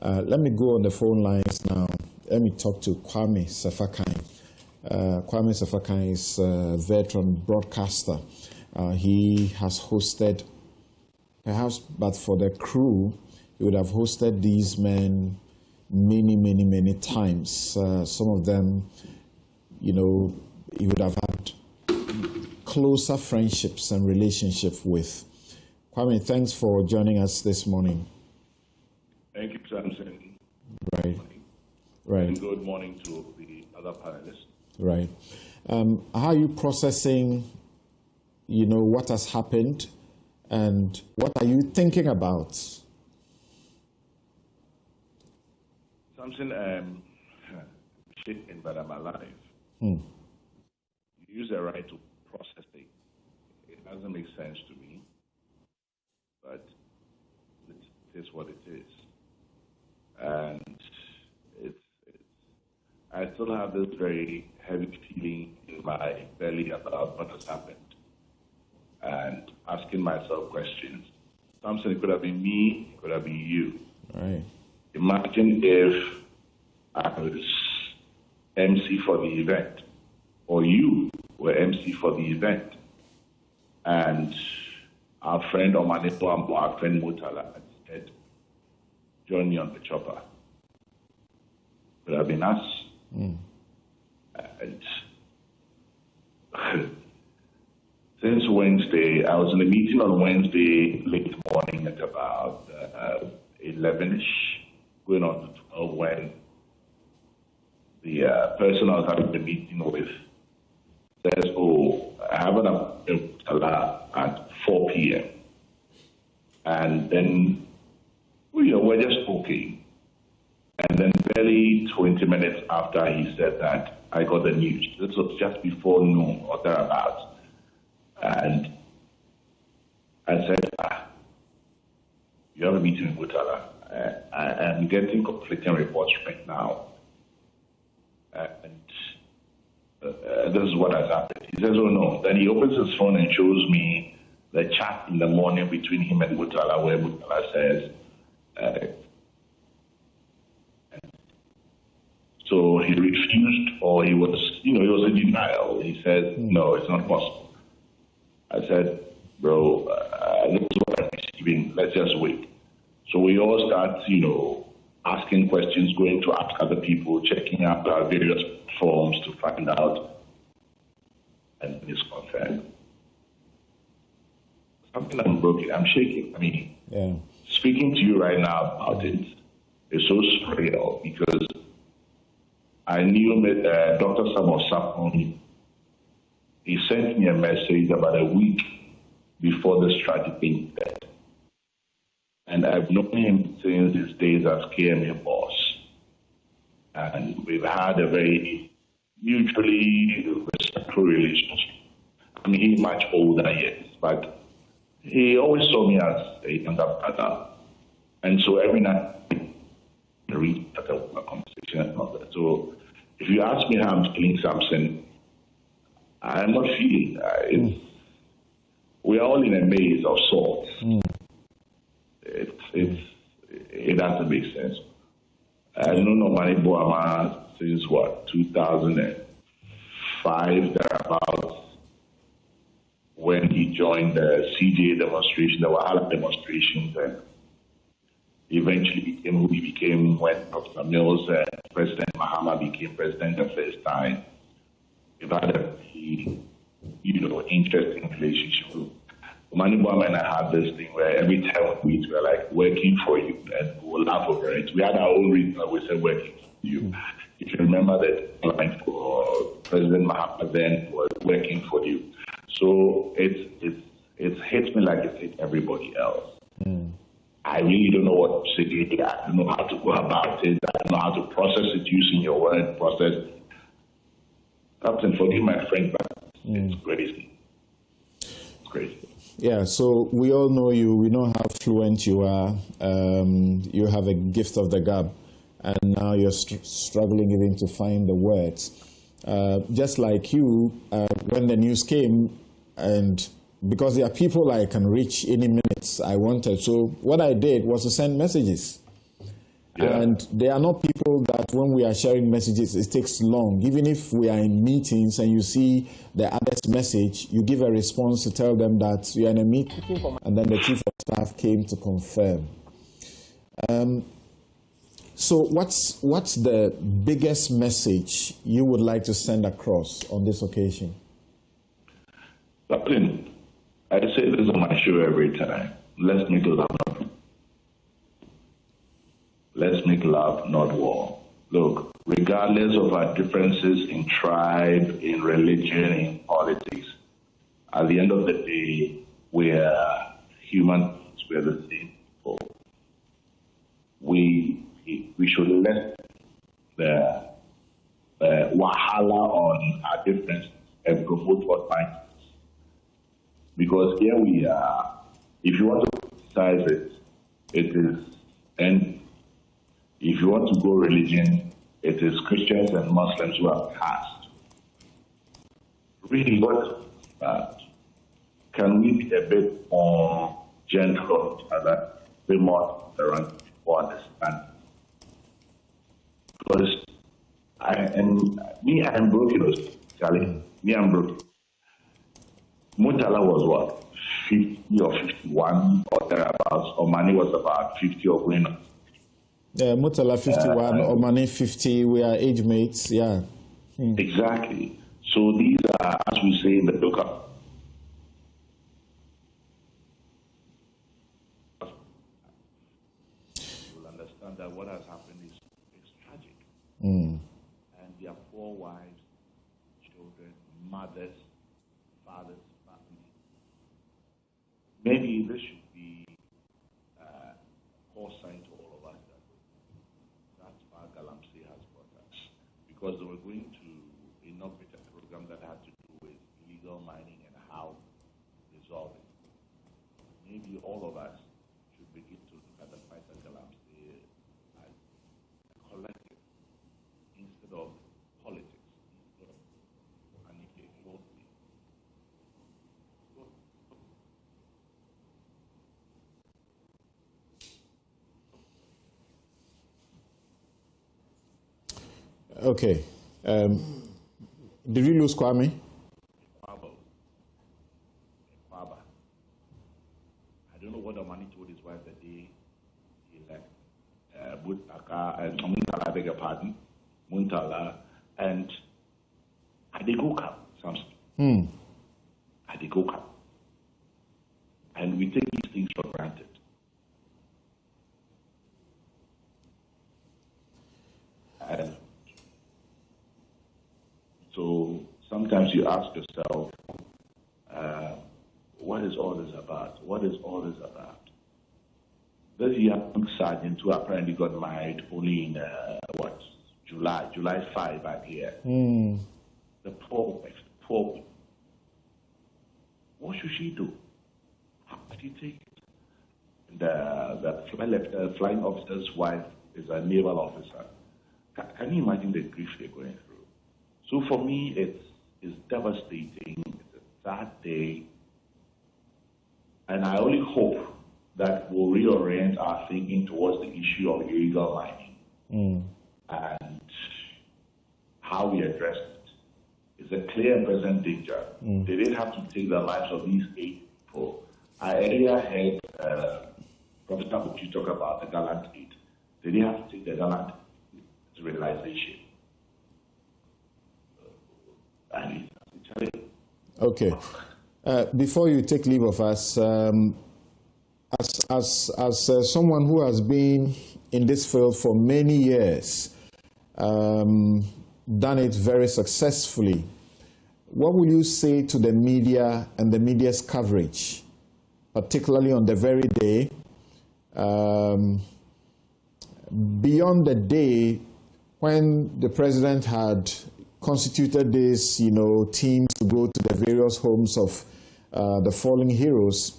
Let me go on the phone lines now. Let me talk to Kwame Sefa Kayi. Kwame Sefa Kayi is a veteran broadcaster. He has hosted, perhaps, but for the crew, he would have hosted these men many times. Some of them, you know, he would have had closer friendships and relationships with. Kwame, thanks for joining us this morning. Thank you, Samson. Right. And good morning to the other panelists. Right. How are you processing, you know, what has happened, and what are you thinking about? Samson, shaken, but I'm alive. You use the right to process it. It doesn't make sense to me, but it is what it is. And I still have this very heavy feeling in my belly about what has happened, and asking myself questions. Samson, it could have been me, it could have been you. Right. Imagine if I was MC for the event, or you were MC for the event, and our friend Omanepo and our friend Mutala had said, join me on the chopper. It would have been us. And since Wednesday, I was in a meeting on Wednesday late morning at about 11ish, going on to 12, when the person I was having the meeting with says, oh, I have an appointment at 4 p.m. And then we're just talking. And then barely 20 minutes after he said that, I got the news. This was just before noon or thereabouts. And I said, you have a meeting with Butala. I'm getting conflicting reports right now. And this is what has happened. He says, oh no. Then he opens his phone and shows me the chat in the morning between him and Butala, where Butala says, so he refused, or he was in denial. He said, no, it's not possible. I said, bro, this is what I'm receiving. Let's just wait. So we all start, asking questions, going to ask other people, checking out our various forms to find out, and it's confirmed. Something I'm broken. I'm shaking. Speaking to you right now about it is so surreal, because I knew Dr. Samuel Sapon. He sent me a message about a week before this tragic incident. And I've known him since his days as KMA boss. And we've had a very mutually respectful relationship. He's much older, yes, but he always saw me as a younger brother. And so every night, I read a conversation and all that. So if you ask me how I'm feeling, Samson, I'm not feeling. We are all in a maze of sorts. It doesn't make sense. I've known Omani Boama since 2005, thereabouts, when he joined the CJ demonstration, the Wahala demonstrations, and eventually became who he became when Dr. Mills and President Mahama became president the first time. We've had a interesting relationship. Omani Boama and I had this thing where every time we meet, we're like, working for you, and we'll laugh over it. We had our own reason why we said working for you. If you remember that line for President Mahama then was working for you. So it's hit me like it hit everybody else. I really don't know what to say. I don't know how to go about it. I don't know how to process it using your word process. Captain, forgive my French, but it's crazy. It's crazy. Yeah, so we all know you. We know how fluent you are. You have a gift of the gab, and now you're struggling even to find the words. Just like you, when the news came, and because there are people I can reach any minutes I wanted, so what I did was to send messages. And they are not people that when we are sharing messages, it takes long. Even if we are in meetings and you see the other's message, you give a response to tell them that you are in a meeting, and then the chief of staff came to confirm. So what's the biggest message you would like to send across on this occasion? Captain, I say this on my show every time. Let's make love. Let's make love, not war. Look, regardless of our differences in tribe, in religion, in politics, at the end of the day, we are human beings. We are the same people. We should let the wahala on our differences and promote what binds us. Because here we are. If you want to criticize it, it is and if you want to go religion, it is Christians and Muslims who are cast. Really, what can we be a bit more gentle with each other, a bit more tolerant for understanding? Because I'm broken, Charlie. I'm broken. Mutala was what? 50 or 51 or thereabouts. Omani was about 50 or going on. Yeah, Mutala 51, Omani 50, we are age mates, yeah. Exactly. So these are, as we say in the book, you'll understand that what has happened is tragic. And their 4 wives, children, mothers, fathers, family. Maybe this should be a call sign to all of us that that's far Galamsey has brought us. Because they were going to inaugurate a program that had to do with illegal mining and how to resolve it. Maybe all of us should begin to look at the fight at Galamsey as a collective instead of politics, instead of manipulating. Okay. Did we lose Kwame? Kwame. I don't know what the man told his wife the day he left. Muntala, I beg your pardon. Muntala and Adegoka, Samson. Adegoka. And we take these things for granted. And so sometimes you ask yourself, what is all this about? What is all this about? This young sergeant who apparently got married only in, July 5 back here. The poor wife, what should she do? How did he take it? The flying officer's wife is a naval officer. Can you imagine the grief they're going through? So for me, it's devastating. It's a sad day. And I only hope that we'll reorient our thinking towards the issue of illegal mining and how we address it. It's a clear and present danger. They didn't have to take the lives of these 8 people. I earlier heard Professor Buki talk about the Gallant 8. They didn't have to take the Gallant realization. Okay. Before you take leave of us, as someone who has been in this field for many years, done it very successfully, what will you say to the media and the media's coverage, particularly on the very day, beyond the day when the president had constituted this, teams to go to the various homes of the fallen heroes,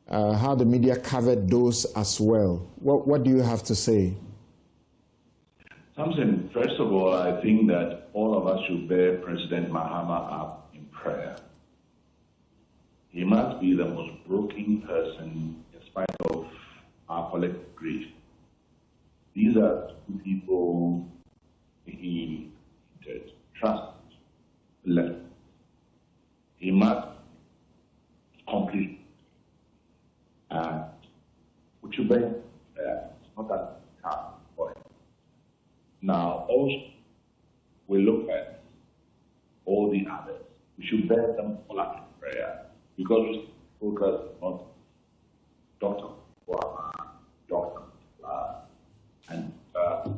how the media covered those as well? What do you have to say? Samson, first of all, I think that all of us should bear President Mahama up in prayer. He must be the most broken person in spite of our collective grief. These are two people he did trust, left. He must complete. And which you bet it's not that tough for him. Now, also, we look at all the others. We should bear them all up in prayer because we focus on Dr. Mahama, Dr. and the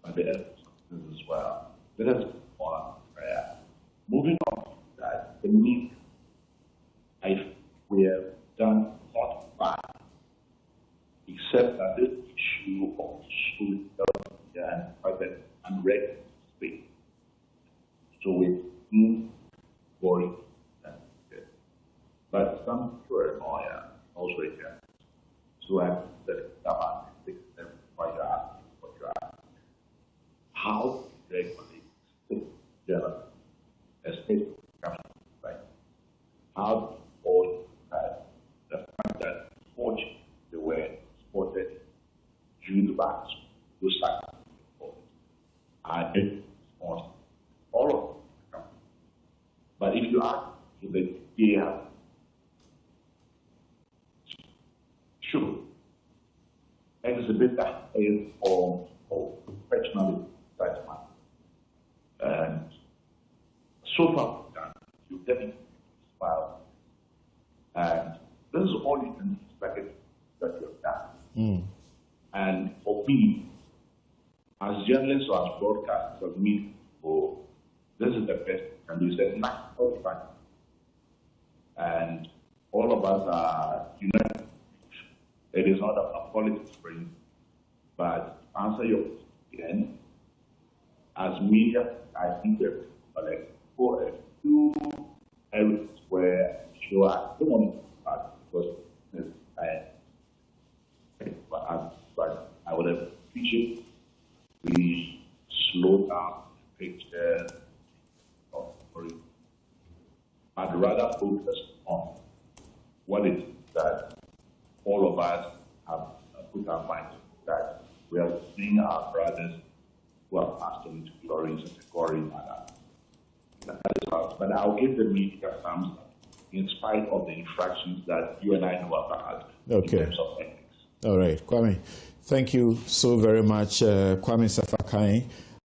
others as well. Let us all up in prayer. Moving on to that, the need, we have done not bad, except that this issue of school and private and red space. So we move forward. But some paranoia also here. So I said, how to regulate general estate right? How to hold that the fact that fortunately they were spotted due to backs to sack are responsible. All of them. But if you ask if they have should exhibit that is form of professionalism, that's one. And so far done, you definitely smile. And this is all you can expect that you've done. And for me, as journalists or as broadcasters, as media people, this is the best you can do. You said, all fine. And all of us are united. It is not a politics frame, but answer your question. As media, I think we have to collect for a few areas where sure I don't want to start because but I would have appreciated we slow down the picture of story. I'd rather focus on what it is that all of us have put our minds that we are seeing our brothers who are passed on into glory in such a gory manner. But I'll give the media thumbs up in spite of the infractions that you and I know about in terms of ethics. All right, Kwame. Thank you so very much, Kwame Sefa Kayi.